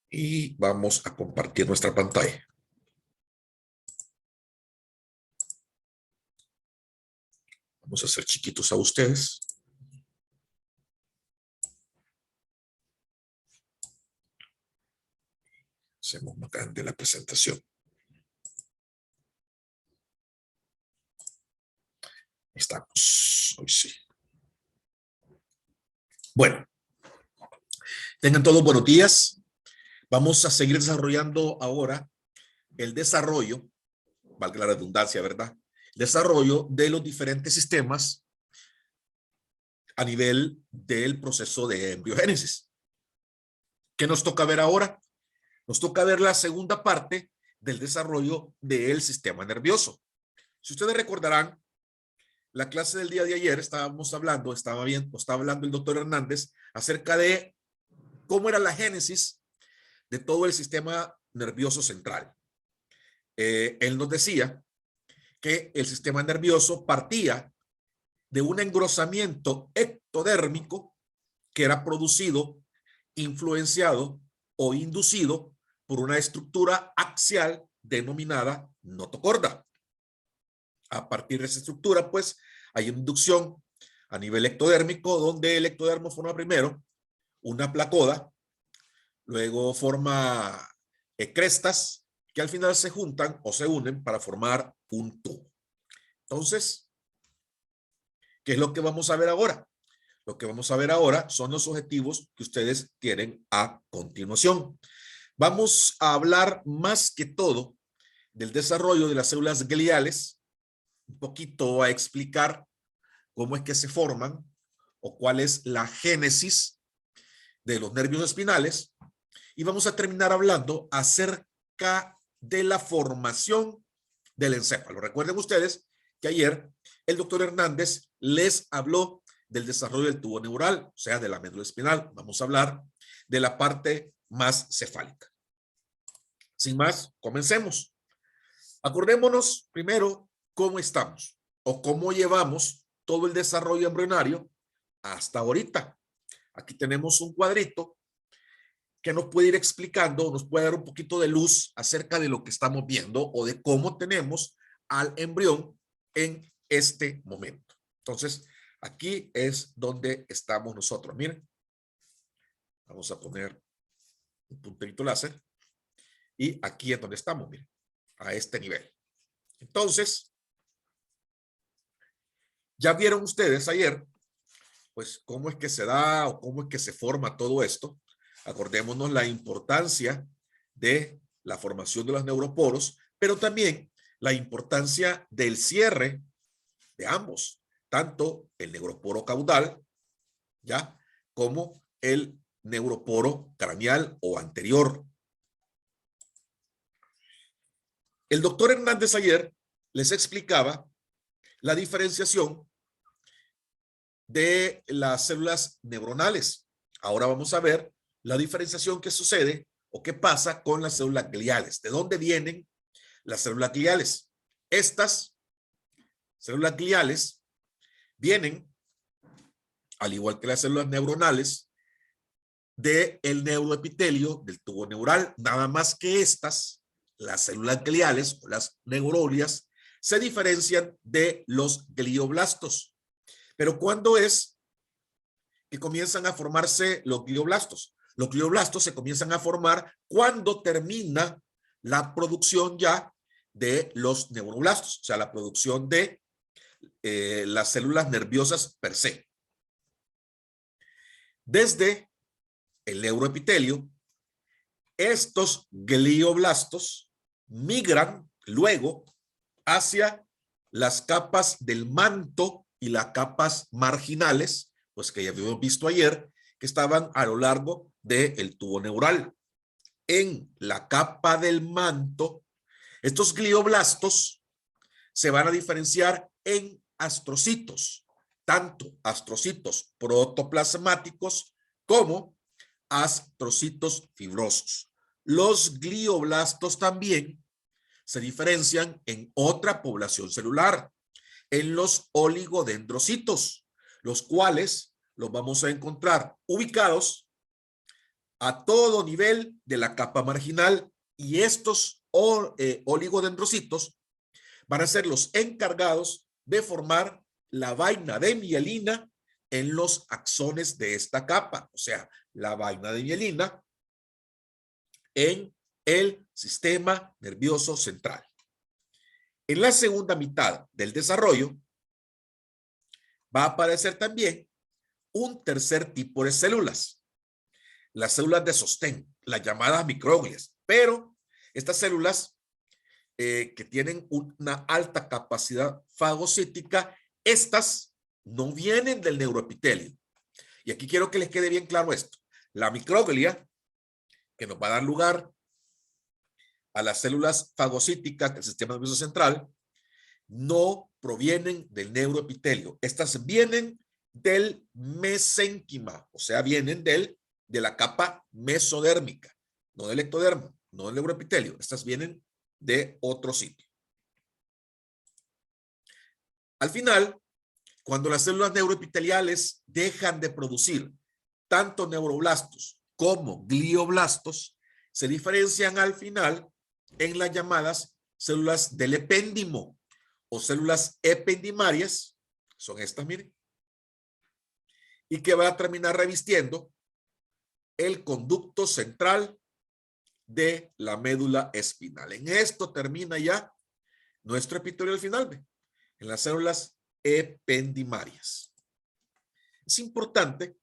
Y vamos a compartir nuestra pantalla. Vamos a hacer chiquitos a ustedes. Hacemos más grande la presentación. Estamos, hoy sí. Bueno, tengan todos buenos días. Vamos a seguir desarrollando ahora el desarrollo, valga la redundancia, ¿verdad? Desarrollo de los diferentes sistemas a nivel del proceso de embriogénesis. ¿Qué nos toca ver ahora? Nos toca ver la segunda parte del desarrollo del sistema nervioso. Si ustedes recordarán, la clase del día de ayer estaba hablando el doctor Hernández acerca de cómo era la génesis de todo el sistema nervioso central. Él nos decía que el sistema nervioso partía de un engrosamiento ectodérmico que era producido, influenciado o inducido por una estructura axial denominada notocorda. A partir de esa estructura, pues, hay una inducción a nivel ectodérmico, donde el ectodermo forma primero una placoda, luego forma crestas que al final se juntan o se unen para formar un tubo. Entonces, ¿qué es lo que vamos a ver ahora? Lo que vamos a ver ahora son los objetivos que ustedes tienen a continuación. Vamos a hablar más que todo del desarrollo de las células gliales, un poquito a explicar cómo es que se forman o cuál es la génesis de los nervios espinales, y vamos a terminar hablando acerca de la formación del encéfalo. Recuerden ustedes que ayer el doctor Hernández les habló del desarrollo del tubo neural, o sea, de la médula espinal. Vamos a hablar de la parte más cefálica. Sin más, comencemos. Acordémonos primero cómo estamos o cómo llevamos todo el desarrollo embrionario hasta ahorita. Aquí tenemos un cuadrito que nos puede ir explicando, nos puede dar un poquito de luz acerca de lo que estamos viendo o de cómo tenemos al embrión en este momento. Entonces, aquí es donde estamos nosotros. Miren, vamos a poner un puntito láser y aquí es donde estamos, miren, a este nivel. Entonces, ya vieron ustedes ayer, pues, cómo es que se da o cómo es que se forma todo esto. Acordémonos la importancia de la formación de los neuroporos, pero también la importancia del cierre de ambos, tanto el neuroporo caudal, ¿ya? Como el neuroporo craneal o anterior. El doctor Hernández ayer les explicaba la diferenciación de las células neuronales. Ahora vamos a ver la diferenciación que sucede o qué pasa con las células gliales. ¿De dónde vienen las células gliales? Estas células gliales vienen, al igual que las células neuronales, del neuroepitelio del tubo neural. Nada más que estas, las células gliales o las neurolias, se diferencian de los glioblastos. Pero ¿cuándo es que comienzan a formarse los glioblastos? Los glioblastos se comienzan a formar cuando termina la producción ya de los neuroblastos, o sea, la producción de las células nerviosas per se. Desde el neuroepitelio, estos glioblastos migran luego hacia las capas del manto y las capas marginales, pues que ya habíamos visto ayer, que estaban a lo largo del tubo neural. En la capa del manto, estos glioblastos se van a diferenciar en astrocitos, tanto astrocitos protoplasmáticos como astrocitos fibrosos. Los glioblastos también se diferencian en otra población celular, en los oligodendrocitos, los cuales los vamos a encontrar ubicados a todo nivel de la capa marginal y estos oligodendrocitos van a ser los encargados de formar la vaina de mielina en los axones de esta capa, o sea, la vaina de mielina en el sistema nervioso central. En la segunda mitad del desarrollo va a aparecer también un tercer tipo de células, las células de sostén, las llamadas microglias, pero estas células que tienen una alta capacidad fagocítica, estas no vienen del neuroepitelio. Y aquí quiero que les quede bien claro esto. La microglia, que nos va a dar lugar a las células fagocíticas del sistema nervioso central, no provienen del neuroepitelio. Estas vienen del mesénquima, o sea, vienen de la capa mesodérmica, no del ectodermo, no del neuroepitelio. Estas vienen de otro sitio. Al final, cuando las células neuroepiteliales dejan de producir tanto neuroblastos como glioblastos, se diferencian al final en las llamadas células del epéndimo o células ependimarias, son estas, miren, y que va a terminar revistiendo el conducto central de la médula espinal. En esto termina ya nuestro epitelio al final, ¿ve? En las células ependimarias. Es importante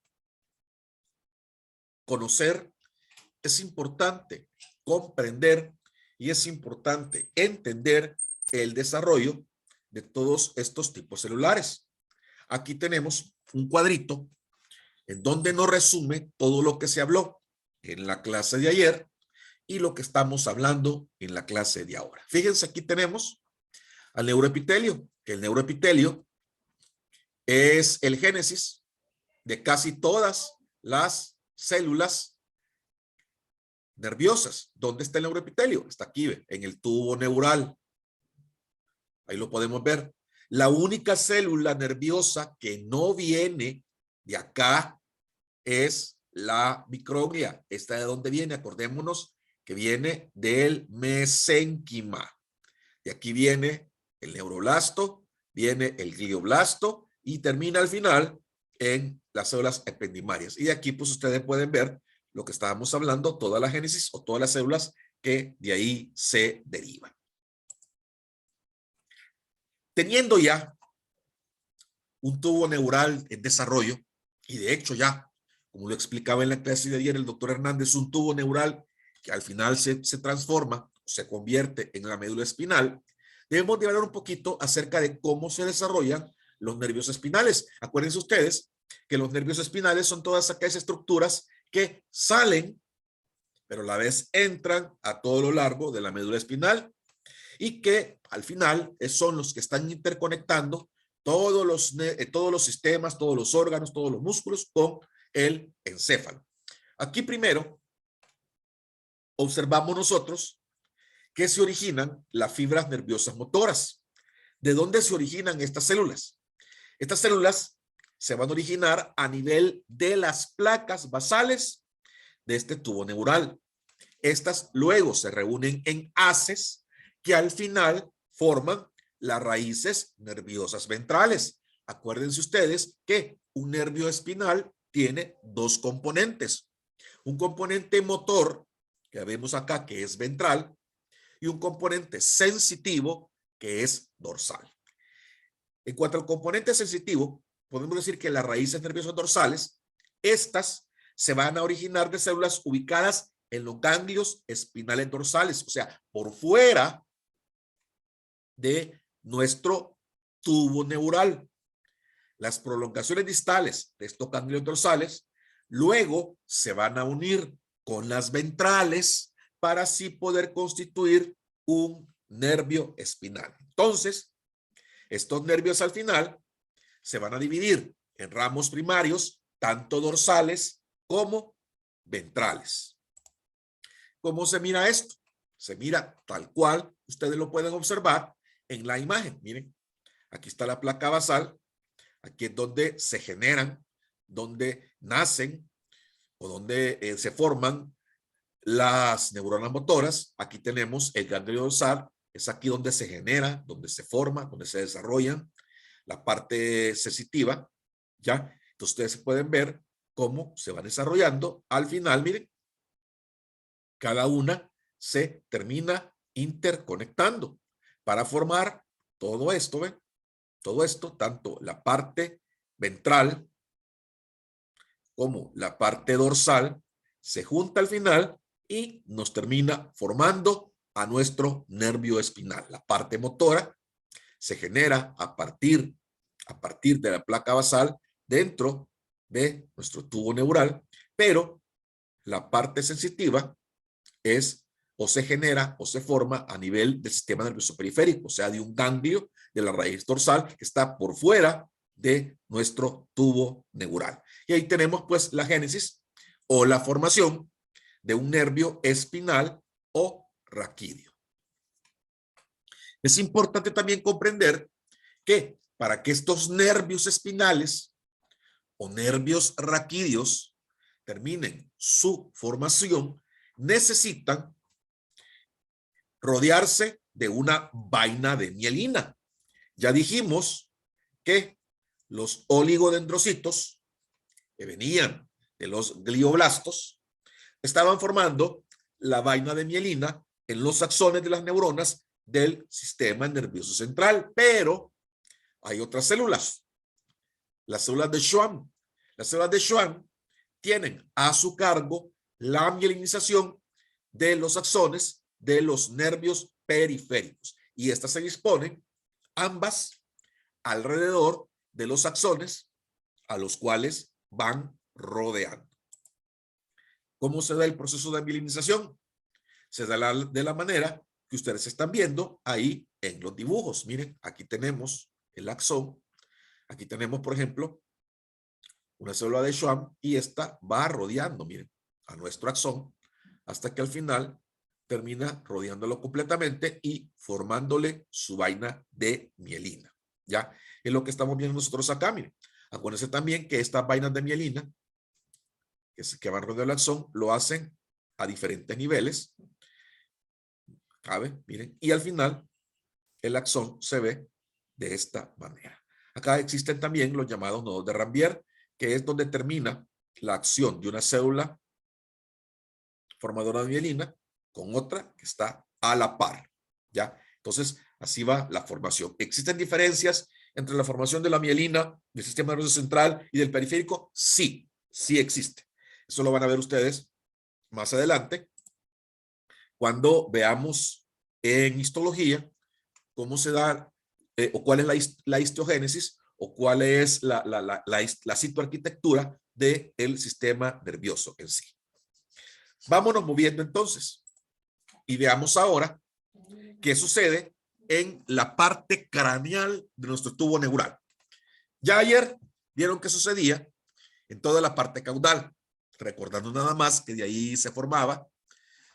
conocer, es importante comprender y es importante entender el desarrollo de todos estos tipos celulares. Aquí tenemos un cuadrito en donde nos resume todo lo que se habló en la clase de ayer y lo que estamos hablando en la clase de ahora. Fíjense, aquí tenemos al neuroepitelio, que el neuroepitelio es el génesis de casi todas las células nerviosas. ¿Dónde está el neuroepitelio? Está aquí, en el tubo neural. Ahí lo podemos ver. La única célula nerviosa que no viene de acá es la microglia. ¿Esta de dónde viene? Acordémonos que viene del mesénquima. De aquí viene el neuroblasto, viene el glioblasto y termina al final en las células ependimarias. Y de aquí pues ustedes pueden ver lo que estábamos hablando, toda la génesis o todas las células que de ahí se derivan. Teniendo ya un tubo neural en desarrollo, y de hecho ya, como lo explicaba en la clase de ayer el doctor Hernández, un tubo neural que al final se transforma, se convierte en la médula espinal, debemos de hablar un poquito acerca de cómo se desarrollan los nervios espinales. Acuérdense ustedes que los nervios espinales son todas aquellas estructuras que salen, pero a la vez entran a todo lo largo de la médula espinal y que al final son los que están interconectando todos los sistemas, todos los órganos, todos los músculos con el encéfalo. Aquí primero observamos nosotros que se originan las fibras nerviosas motoras. ¿De dónde se originan estas células? Estas células se van a originar a nivel de las placas basales de este tubo neural. Estas luego se reúnen en haces que al final forman las raíces nerviosas ventrales. Acuérdense ustedes que un nervio espinal tiene dos componentes. Un componente motor, que vemos acá, que es ventral, y un componente sensitivo, que es dorsal. En cuanto al componente sensitivo, podemos decir que las raíces nerviosas dorsales, estas se van a originar de células ubicadas en los ganglios espinales dorsales, o sea, por fuera de nuestro tubo neural. Las prolongaciones distales de estos ganglios dorsales luego se van a unir con las ventrales para así poder constituir un nervio espinal. Entonces, estos nervios al final se van a dividir en ramos primarios, tanto dorsales como ventrales. ¿Cómo se mira esto? Se mira tal cual, ustedes lo pueden observar en la imagen. Miren, aquí está la placa basal, aquí es donde se generan, donde nacen o donde se forman las neuronas motoras. Aquí tenemos el ganglio dorsal, es aquí donde se genera, donde se forma, donde se desarrollan la parte sensitiva, ¿ya? Entonces ustedes pueden ver cómo se va desarrollando. Al final, miren, cada una se termina interconectando para formar todo esto, ¿ven? Todo esto, tanto la parte ventral como la parte dorsal, se junta al final y nos termina formando a nuestro nervio espinal. La parte motora se genera a partir de la placa basal dentro de nuestro tubo neural, pero la parte sensitiva es o se genera o se forma a nivel del sistema nervioso periférico, o sea, de un ganglio de la raíz dorsal que está por fuera de nuestro tubo neural. Y ahí tenemos pues la génesis o la formación de un nervio espinal o raquídeo. Es importante también comprender que para que estos nervios espinales o nervios raquídeos terminen su formación, necesitan rodearse de una vaina de mielina. Ya dijimos que los oligodendrocitos que venían de los glioblastos estaban formando la vaina de mielina en los axones de las neuronas del sistema nervioso central, pero hay otras células, las células de Schwann. Las células de Schwann tienen a su cargo la mielinización de los axones de los nervios periféricos y estas se disponen ambas alrededor de los axones a los cuales van rodeando. ¿Cómo se da el proceso de mielinización? Se da de la manera que ustedes están viendo ahí en los dibujos. Miren, aquí tenemos el axón. Aquí tenemos, por ejemplo, una célula de Schwann y esta va rodeando, miren, a nuestro axón hasta que al final termina rodeándolo completamente y formándole su vaina de mielina. ¿Ya? Es lo que estamos viendo nosotros acá, miren. Acuérdense también que estas vainas de mielina que van rodeando el axón lo hacen a diferentes niveles. ¿Cabe? Miren. Y al final el axón se ve de esta manera. Acá existen también los llamados nodos de Ranvier, que es donde termina la acción de una célula formadora de mielina con otra que está a la par, ¿ya? Entonces, así va la formación. ¿Existen diferencias entre la formación de la mielina del sistema nervioso central y del periférico? Sí, sí existe. Eso lo van a ver ustedes más adelante cuando veamos en histología cómo se da o cuál es la histiogénesis o cuál es la citoarquitectura del sistema nervioso en sí. Vámonos moviendo entonces y veamos ahora qué sucede en la parte craneal de nuestro tubo neural. Ya ayer vieron qué sucedía en toda la parte caudal, recordando nada más que de ahí se formaba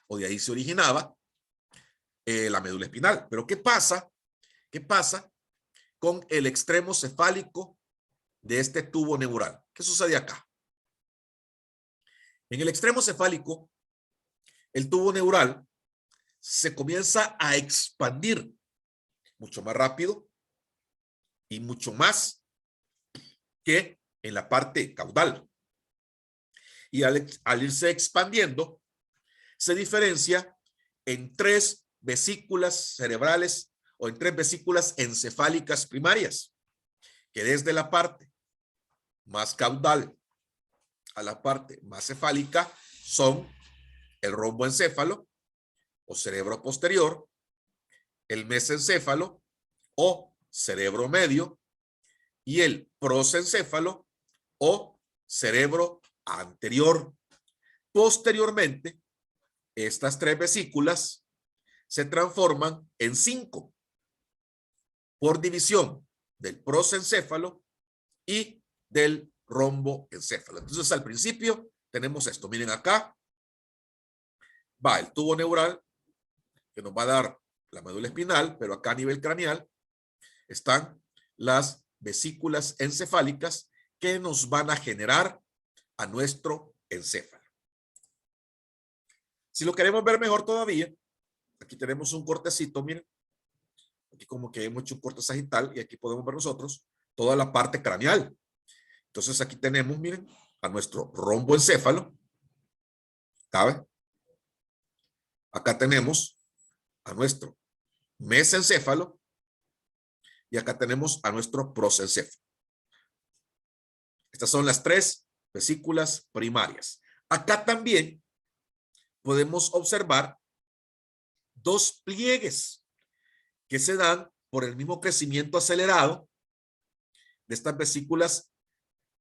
o de ahí se originaba la médula espinal. Pero ¿qué pasa? ¿Qué pasa con el extremo cefálico de este tubo neural? ¿Qué sucede acá? En el extremo cefálico, el tubo neural se comienza a expandir mucho más rápido y mucho más que en la parte caudal. Y al irse expandiendo, se diferencia en 3 vesículas cerebrales o en 3 vesículas encefálicas primarias, que desde la parte más caudal a la parte más cefálica son el romboencéfalo o cerebro posterior, el mesencéfalo o cerebro medio y el prosencéfalo o cerebro anterior. Posteriormente, estas 3 vesículas se transforman en 5 por división del prosencéfalo y del romboencéfalo. Entonces, al principio tenemos esto. Miren acá, va el tubo neural que nos va a dar la médula espinal, pero acá a nivel craneal están las vesículas encefálicas que nos van a generar a nuestro encéfalo. Si lo queremos ver mejor todavía, aquí tenemos un cortecito, miren. Aquí como que hemos hecho un corte sagital y aquí podemos ver nosotros toda la parte craneal. Entonces aquí tenemos, miren, a nuestro romboencéfalo. ¿Cabe? Acá tenemos a nuestro mesencéfalo y acá tenemos a nuestro prosencéfalo. Estas son las tres vesículas primarias. Acá también podemos observar dos pliegues que se dan por el mismo crecimiento acelerado de estas vesículas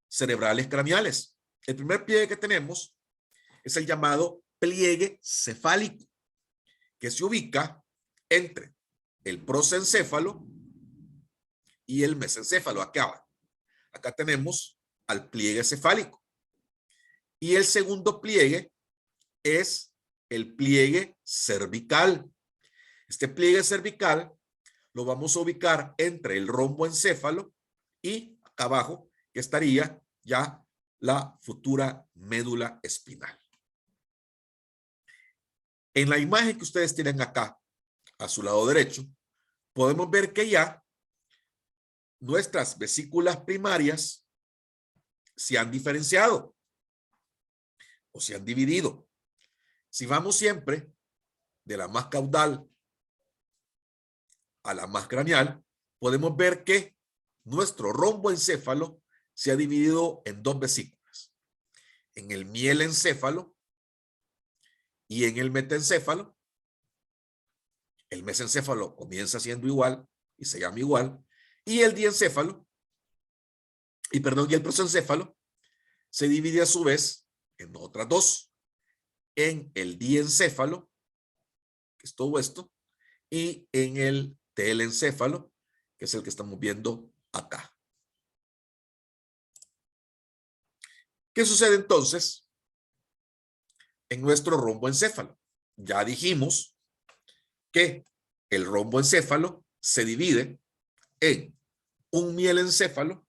cerebrales craneales. El primer pliegue que tenemos es el llamado pliegue cefálico, que se ubica entre el prosencéfalo y el mesencéfalo. Acá tenemos al pliegue cefálico. Y el segundo pliegue es el pliegue cervical. Este pliegue cervical lo vamos a ubicar entre el romboencéfalo y acá abajo, que estaría ya la futura médula espinal. En la imagen que ustedes tienen acá, a su lado derecho, podemos ver que ya nuestras vesículas primarias se han diferenciado o se han dividido. Si vamos siempre de la más caudal a la más craneal, podemos ver que nuestro romboencéfalo se ha dividido en dos vesículas, en el mielencéfalo y en el metencéfalo. El mesencéfalo comienza siendo igual y se llama igual, y el diencéfalo, y el prosencéfalo se divide a su vez en otras dos, en el diencéfalo, que es todo esto, y en el telencéfalo, que es el que estamos viendo acá. ¿Qué sucede entonces en nuestro romboencéfalo? Ya dijimos que el romboencéfalo se divide en un mielencéfalo,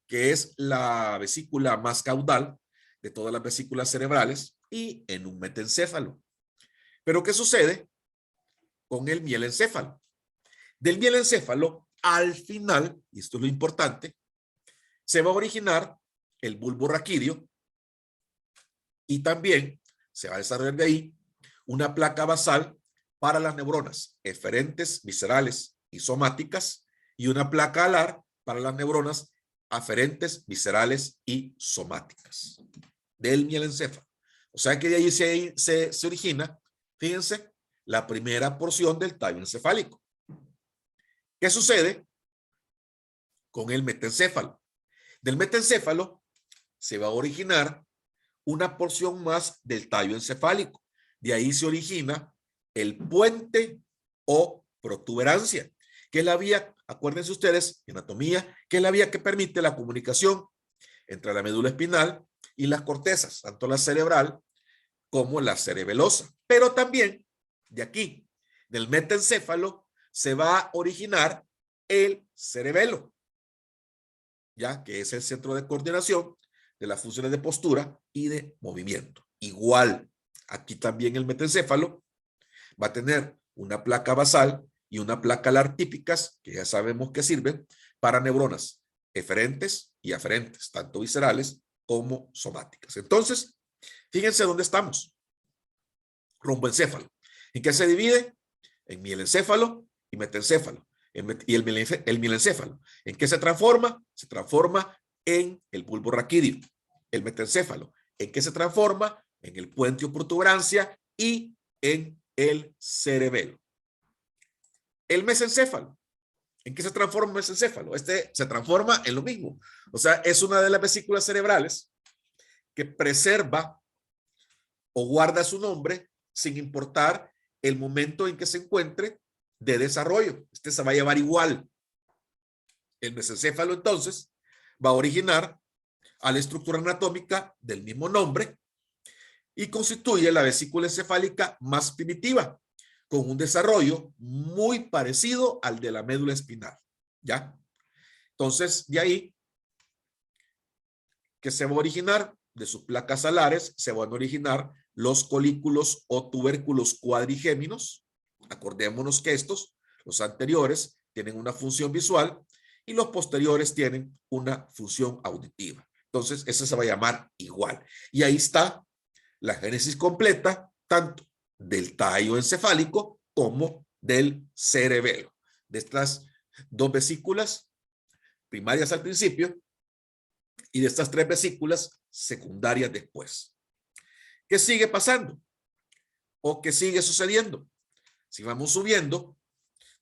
que es la vesícula más caudal de todas las vesículas cerebrales, y en un metencéfalo. Pero ¿qué sucede con el mielencéfalo? Del mielencéfalo, al final, y esto es lo importante, se va a originar el bulbo raquídeo y también se va a desarrollar de ahí una placa basal para las neuronas eferentes, viscerales y somáticas, y una placa alar para las neuronas aferentes, viscerales y somáticas del mielencéfalo. O sea que de ahí se origina, fíjense, la primera porción del tallo encefálico. ¿Qué sucede con el metencéfalo? Del metencéfalo se va a originar una porción más del tallo encefálico. De ahí se origina el puente o protuberancia, que es la vía, acuérdense ustedes, en anatomía, que es la vía que permite la comunicación entre la médula espinal y las cortezas, tanto la cerebral como la cerebelosa. Pero también de aquí, del metencéfalo, se va a originar el cerebelo, ya que es el centro de coordinación de las funciones de postura y de movimiento. Igual, aquí también el metencéfalo va a tener una placa basal y una placa alar típicas, que ya sabemos que sirven para neuronas eferentes y aferentes, tanto viscerales como somáticas. Entonces, fíjense dónde estamos. Romboencéfalo. ¿En qué se divide? En mielencéfalo y metencéfalo. Y el mielencéfalo, ¿en qué se transforma? Se transforma en el bulbo raquídeo. El metencéfalo, ¿en qué se transforma? En el puente o protuberancia y en el cerebelo. El mesencéfalo, ¿en qué se transforma el mesencéfalo? Este se transforma en lo mismo. O sea, es una de las vesículas cerebrales que preserva o guarda su nombre sin importar el momento en que se encuentre de desarrollo. Este se va a llevar igual. El mesencéfalo entonces va a originar a la estructura anatómica del mismo nombre y constituye la vesícula encefálica más primitiva, con un desarrollo muy parecido al de la médula espinal. ¿Ya? Entonces, de ahí que se va a originar, de sus placas alares, se van a originar los colículos o tubérculos cuadrigéminos. Acordémonos que estos, los anteriores, tienen una función visual y los posteriores tienen una función auditiva. Entonces, ese se va a llamar igual. Y ahí está la génesis completa, tanto del tallo encefálico como del cerebelo. De estas dos vesículas primarias al principio y de estas tres vesículas secundarias después. ¿Qué sigue pasando? ¿O qué sigue sucediendo? Si vamos subiendo,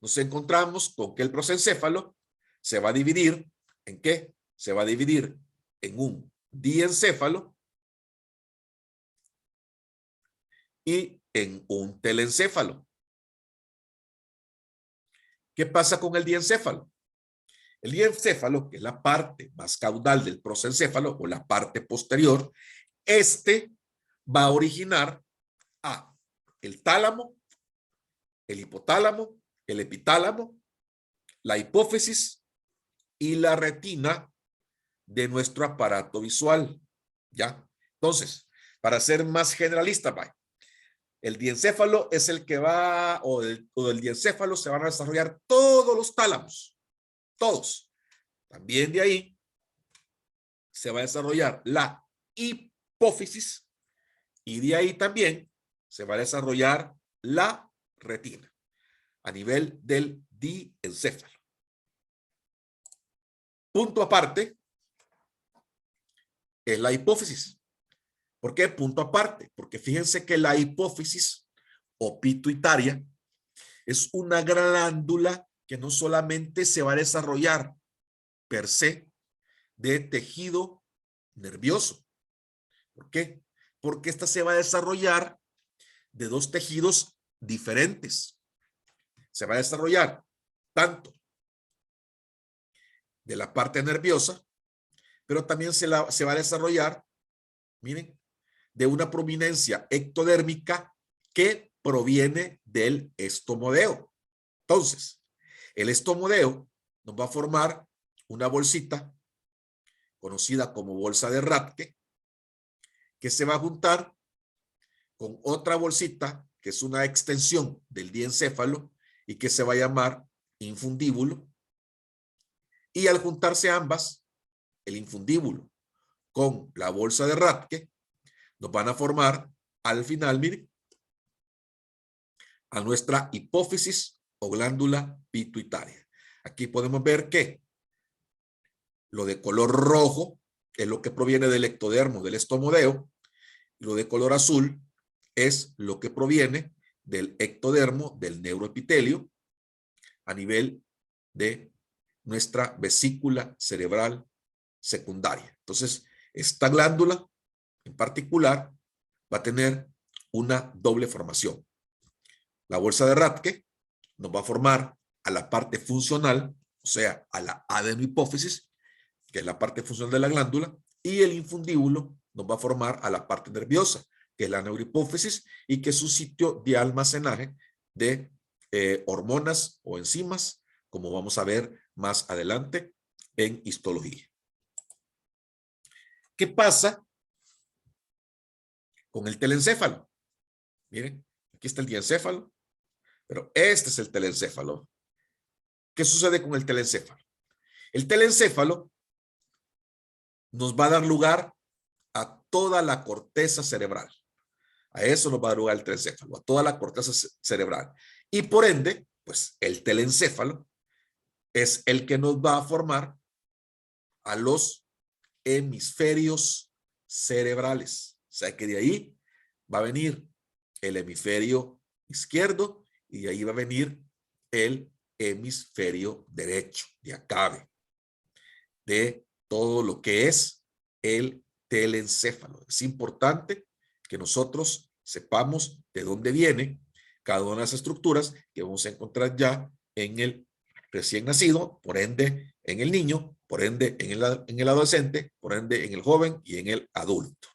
nos encontramos con que el prosencéfalo se va a dividir ¿en qué? Se va a dividir en un diencéfalo y en un telencéfalo. ¿Qué pasa con el diencéfalo? El diencéfalo, que es la parte más caudal del prosencéfalo o la parte posterior, este va a originar a el tálamo, el hipotálamo, el epitálamo, la hipófisis y la retina de nuestro aparato visual. ¿Ya? Entonces, para ser más generalista, el diencéfalo es el que va, o del diencéfalo se van a desarrollar todos los tálamos, todos. También de ahí se va a desarrollar la hipófisis y de ahí también se va a desarrollar la retina a nivel del diencéfalo. Punto aparte es la hipófisis. ¿Por qué punto aparte? Porque fíjense que la hipófisis o pituitaria es una glándula que no solamente se va a desarrollar per se de tejido nervioso. ¿Por qué? Porque esta se va a desarrollar de dos tejidos diferentes. Se va a desarrollar tanto de la parte nerviosa, pero también se va a desarrollar, miren, de una prominencia ectodérmica que proviene del estomodeo. Entonces, el estomodeo nos va a formar una bolsita conocida como bolsa de Rathke, que se va a juntar con otra bolsita que es una extensión del diencéfalo y que se va a llamar infundíbulo. Y al juntarse ambas, el infundíbulo con la bolsa de Rathke, nos van a formar al final, miren, a nuestra hipófisis o glándula pituitaria. Aquí podemos ver que lo de color rojo es lo que proviene del ectodermo, del estomodeo. Lo de color azul es lo que proviene del ectodermo, del neuroepitelio, a nivel de nuestra vesícula cerebral secundaria. Entonces, esta glándula en particular va a tener una doble formación. La bolsa de Rathke nos va a formar a la parte funcional, o sea, a la adenohipófisis, que es la parte funcional de la glándula, y el infundíbulo nos va a formar a la parte nerviosa, que es la neurohipófisis, y que es un sitio de almacenaje de hormonas o enzimas, como vamos a ver más adelante en histología. ¿Qué pasa con el telencéfalo? Miren, aquí está el diencéfalo, pero este es el telencéfalo. ¿Qué sucede con el telencéfalo? El telencéfalo nos va a dar lugar a toda la corteza cerebral. A eso nos va a dar lugar el telencéfalo, a toda la corteza cerebral. Y por ende, pues el telencéfalo es el que nos va a formar a los hemisferios cerebrales. O sea que de ahí va a venir el hemisferio izquierdo y de ahí va a venir el hemisferio derecho. De acá de todo lo que es el telencéfalo. Es importante que nosotros sepamos de dónde viene cada una de las estructuras que vamos a encontrar ya en el recién nacido, por ende en el niño, por ende en el adolescente, por ende en el joven y en el adulto.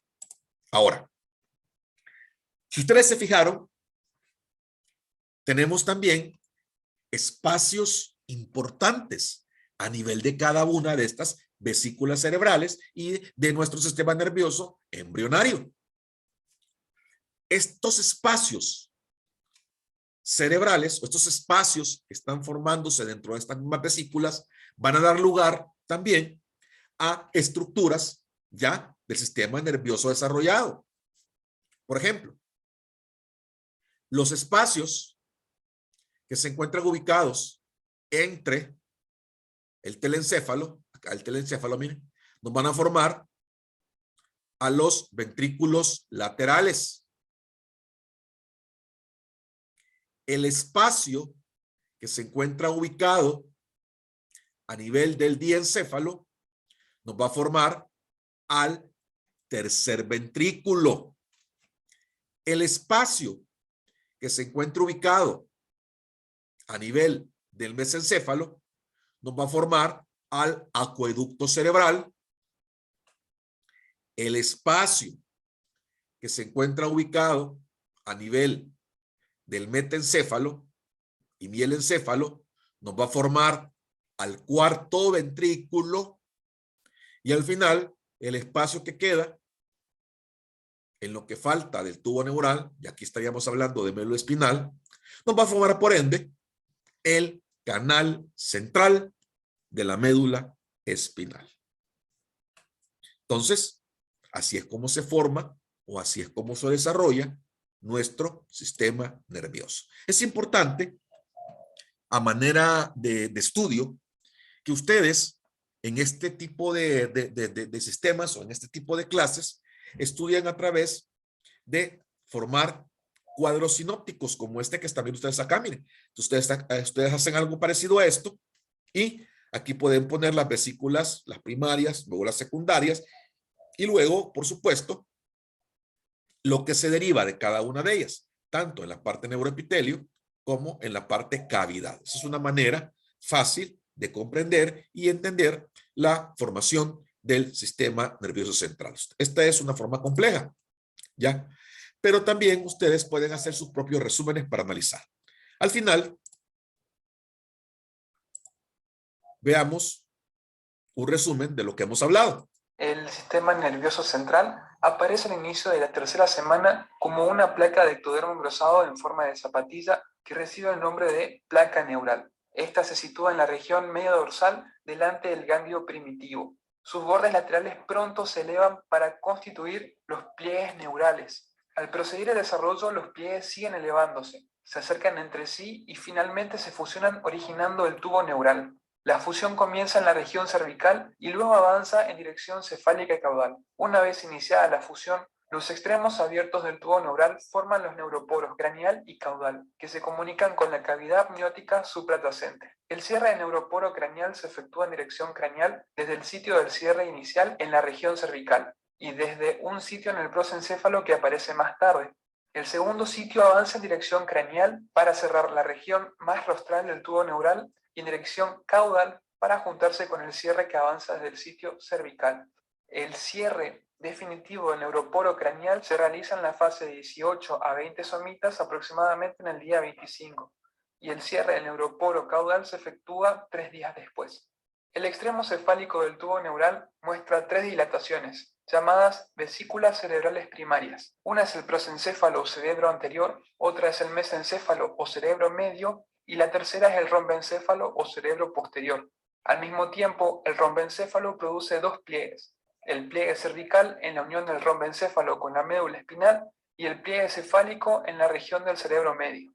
Ahora, si ustedes se fijaron, tenemos también espacios importantes a nivel de cada una de estas vesículas cerebrales y de nuestro sistema nervioso embrionario. estos espacios cerebrales, o estos espacios que están formándose dentro de estas mismas vesículas, van a dar lugar también a estructuras ya del sistema nervioso desarrollado. Por ejemplo, los espacios que se encuentran ubicados entre el telencéfalo, acá el telencéfalo, miren, nos van a formar a los ventrículos laterales. El espacio que se encuentra ubicado a nivel del diencéfalo nos va a formar al tercer ventrículo. El espacio que se encuentra ubicado a nivel del mesencéfalo nos va a formar al acueducto cerebral. El espacio que se encuentra ubicado a nivel del metencéfalo y mielencéfalo nos va a formar al cuarto ventrículo, y al final el espacio que queda en lo que falta del tubo neural, y aquí estaríamos hablando de médula espinal, nos va a formar por ende el canal central de la médula espinal. Entonces, así es como se forma o así es como se desarrolla nuestro sistema nervioso. Es importante, a manera de estudio, que ustedes en este tipo de sistemas o en este tipo de clases estudian a través de formar cuadros sinópticos como este que están viendo ustedes acá. Miren, ustedes hacen algo parecido a esto y aquí pueden poner las vesículas, las primarias, luego las secundarias y luego, por supuesto, lo que se deriva de cada una de ellas, tanto en la parte neuroepitelio como en la parte cavidad. Esa es una manera fácil de comprender y entender la formación del sistema nervioso central. Esta es una forma compleja, ¿ya? Pero también ustedes pueden hacer sus propios resúmenes para analizar. Al final, veamos un resumen de lo que hemos hablado. El sistema nervioso central aparece al inicio de la tercera semana como una placa de ectodermo engrosado en forma de zapatilla que recibe el nombre de placa neural. Esta se sitúa en la región medio dorsal delante del ganglio primitivo. Sus bordes laterales pronto se elevan para constituir los pliegues neurales. Al proseguir el desarrollo, los pliegues siguen elevándose, se acercan entre sí y finalmente se fusionan originando el tubo neural. La fusión comienza en la región cervical y luego avanza en dirección cefálica y caudal. Una vez iniciada la fusión, los extremos abiertos del tubo neural forman los neuroporos craneal y caudal, que se comunican con la cavidad amniótica supratrascente. El cierre del neuroporo craneal se efectúa en dirección craneal desde el sitio del cierre inicial en la región cervical y desde un sitio en el prosencéfalo que aparece más tarde. El segundo sitio avanza en dirección craneal para cerrar la región más rostral del tubo neural y en dirección caudal para juntarse con el cierre que avanza desde el sitio cervical. El cierre definitivo del neuroporo craneal se realiza en la fase de 18 a 20 somitas aproximadamente en el día 25 y el cierre del neuroporo caudal se efectúa 3 días después. El extremo cefálico del tubo neural muestra 3 dilataciones, llamadas vesículas cerebrales primarias. Una es el prosencéfalo o cerebro anterior, otra es el mesencéfalo o cerebro medio, y la tercera es el rombencéfalo o cerebro posterior. Al mismo tiempo, el rombencéfalo produce dos pliegues, el pliegue cervical en la unión del rombencéfalo con la médula espinal y el pliegue cefálico en la región del cerebro medio.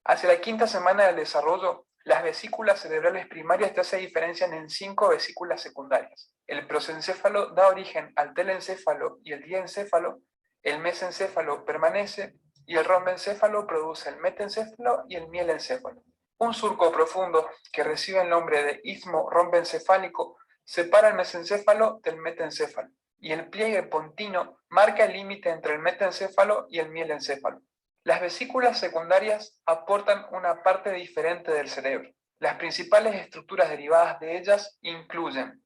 Hacia la quinta semana del desarrollo, las vesículas cerebrales primarias ya se diferencian en 5 vesículas secundarias. El prosencéfalo da origen al telencéfalo y el diencéfalo, el mesencéfalo permanece y el rombencéfalo produce el metencéfalo y el mielencéfalo. Un surco profundo que recibe el nombre de istmo rombencefálico separa el mesencéfalo del metencéfalo y el pliegue pontino marca el límite entre el metencéfalo y el mielencéfalo. Las vesículas secundarias aportan una parte diferente del cerebro. Las principales estructuras derivadas de ellas incluyen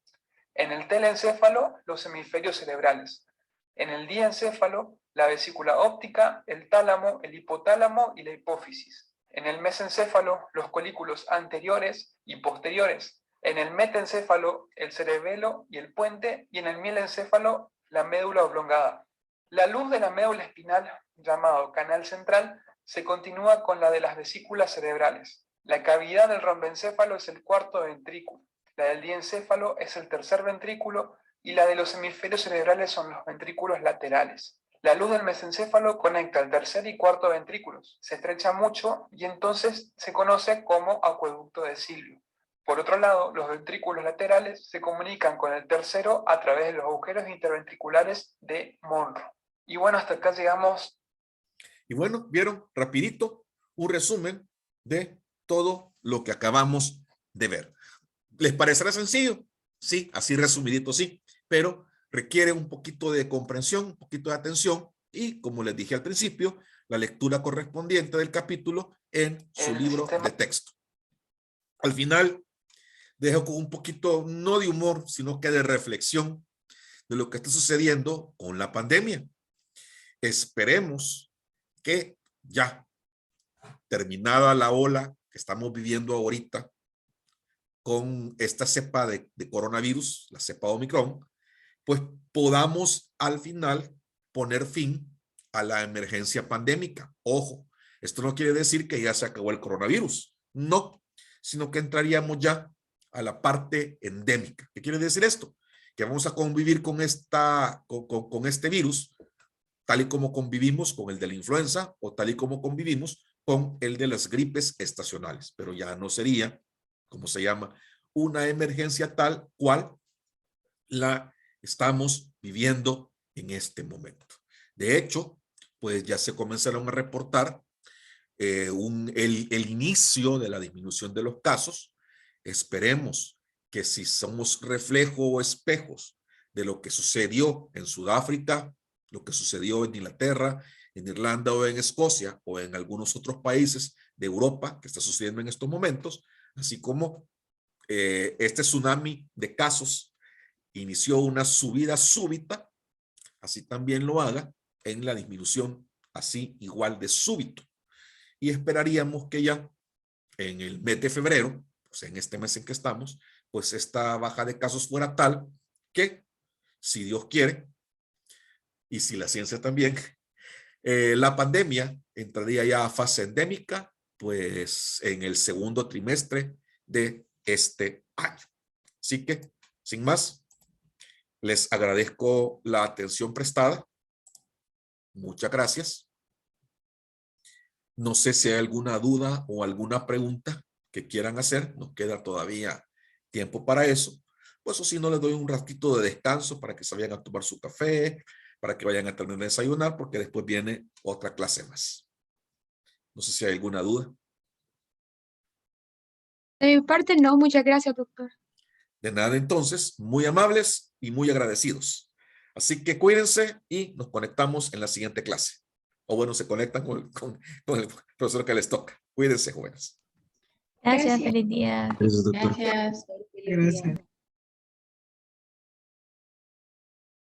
en el telencéfalo los hemisferios cerebrales, en el diencéfalo la vesícula óptica, el tálamo, el hipotálamo y la hipófisis, en el mesencéfalo los colículos anteriores y posteriores, en el metencéfalo el cerebelo y el puente y en el mielencéfalo la médula oblongada. La luz de la médula espinal, llamado canal central, se continúa con la de las vesículas cerebrales. La cavidad del rombencéfalo es el cuarto ventrículo, la del diencéfalo es el tercer ventrículo y la de los hemisferios cerebrales son los ventrículos laterales. La luz del mesencéfalo conecta el tercer y cuarto ventrículos, se estrecha mucho y entonces se conoce como acueducto de Silvio. Por otro lado, los ventrículos laterales se comunican con el tercero a través de los agujeros interventriculares de Monro. Y bueno, hasta acá llegamos. Y bueno, vieron rapidito un resumen de todo lo que acabamos de ver. ¿Les parecerá sencillo? Sí, así resumidito sí, pero requiere un poquito de comprensión, un poquito de atención y, como les dije al principio, la lectura correspondiente del capítulo en su libro de texto. Al final, dejo con un poquito, no de humor, sino que de reflexión de lo que está sucediendo con la pandemia. Esperemos que ya terminada la ola que estamos viviendo ahorita con esta cepa de coronavirus, la cepa Omicron, pues podamos al final poner fin a la emergencia pandémica. Ojo, esto no quiere decir que ya se acabó el coronavirus, no, sino que entraríamos ya a la parte endémica. ¿Qué quiere decir esto? Que vamos a convivir con este virus tal y como convivimos con el de la influenza o tal y como convivimos con el de las gripes estacionales, pero ya no sería, como se llama, una emergencia tal cual la estamos viviendo en este momento. De hecho, pues ya se comenzaron a reportar el inicio de la disminución de los casos. Esperemos que si somos reflejo o espejos de lo que sucedió en Sudáfrica, lo que sucedió en Inglaterra, en Irlanda o en Escocia o en algunos otros países de Europa que está sucediendo en estos momentos, así como este tsunami de casos inició una subida súbita, así también lo haga en la disminución así igual de súbito. Y esperaríamos que ya en el mes de febrero, pues en este mes en que estamos, pues esta baja de casos fuera tal que, si Dios quiere, y si la ciencia también, la pandemia entraría ya a fase endémica, pues en el segundo trimestre de este año. Así que, sin más, les agradezco la atención prestada. Muchas gracias. No sé si hay alguna duda o alguna pregunta que quieran hacer. Nos queda todavía tiempo para eso. Pues o si no, les doy un ratito de descanso para que se vayan a tomar su café, para que vayan a terminar de desayunar, porque después viene otra clase más. No sé si hay alguna duda. De mi parte, no. Muchas gracias, doctor. De nada, entonces, muy amables y muy agradecidos. Así que cuídense y nos conectamos en la siguiente clase. O bueno, se conectan con el profesor que les toca. Cuídense, jóvenes. Gracias, feliz día. Gracias, doctor. Gracias. Gracias.